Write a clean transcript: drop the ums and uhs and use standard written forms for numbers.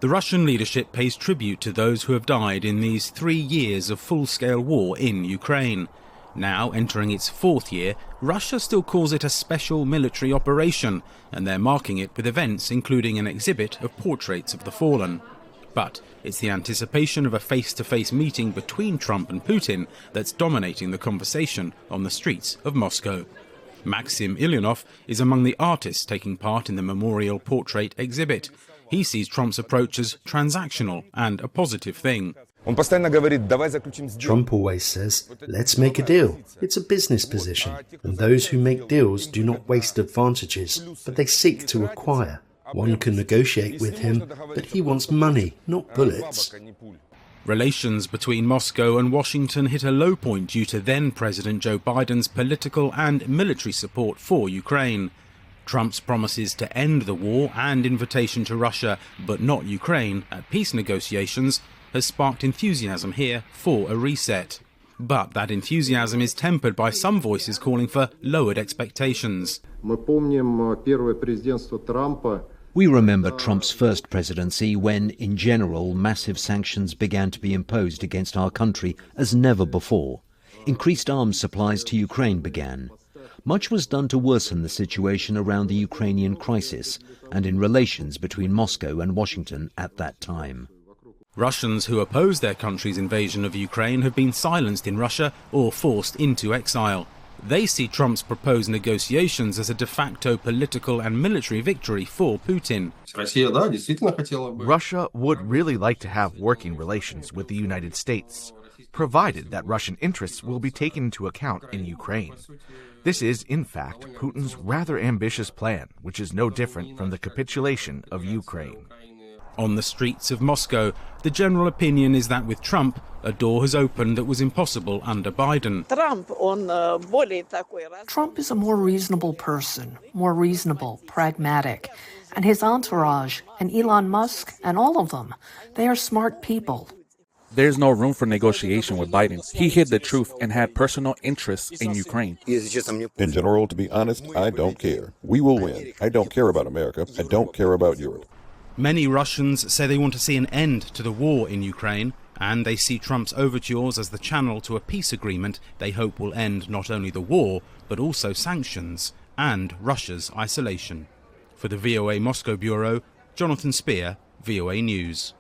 The Russian leadership pays tribute to those who have died in these 3 years of full-scale war in Ukraine. Now entering its 4th year, Russia still calls it a special military operation, and they're marking it with events including an exhibit of portraits of the fallen. But it's the anticipation of a face-to-face meeting between Trump and Putin that's dominating the conversation on the streets of Moscow. Maxim Ilyanov is among the artists taking part in the memorial portrait exhibit. He sees Trump's approach as transactional and a positive thing. Trump always says, let's make a deal. It's a business position, and those who make deals do not waste advantages, but they seek to acquire. One can negotiate with him, but he wants money, not bullets. Relations between Moscow and Washington hit a low point due to then-President Joe Biden's political and military support for Ukraine. Trump's promises to end the war and invitation to Russia, but not Ukraine, at peace negotiations has sparked enthusiasm here for a reset. But that enthusiasm is tempered by some voices calling for lowered expectations. We remember Trump's first presidency when, in general, massive sanctions began to be imposed against our country as never before. Increased arms supplies to Ukraine began. Much was done to worsen the situation around the Ukrainian crisis and in relations between Moscow and Washington at that time. Russians who oppose their country's invasion of Ukraine have been silenced in Russia or forced into exile. They see Trump's proposed negotiations as a de facto political and military victory for Putin. Russia would really like to have working relations with the United States, provided that Russian interests will be taken into account in Ukraine. This is, in fact, Putin's rather ambitious plan, which is no different from the capitulation of Ukraine. On the streets of Moscow, the general opinion is that with Trump, a door has opened that was impossible under Biden. Trump is a more reasonable person, more reasonable, pragmatic. And his entourage, and Elon Musk, and all of them, they are smart people. There's no room for negotiation with Biden. He hid the truth and had personal interests in Ukraine. In general, to be honest, I don't care. We will win. I don't care about America. I don't care about Europe. Many Russians say they want to see an end to the war in Ukraine, and they see Trump's overtures as the channel to a peace agreement they hope will end not only the war, but also sanctions and Russia's isolation. For the VOA Moscow Bureau, Jonathan Spear, VOA News.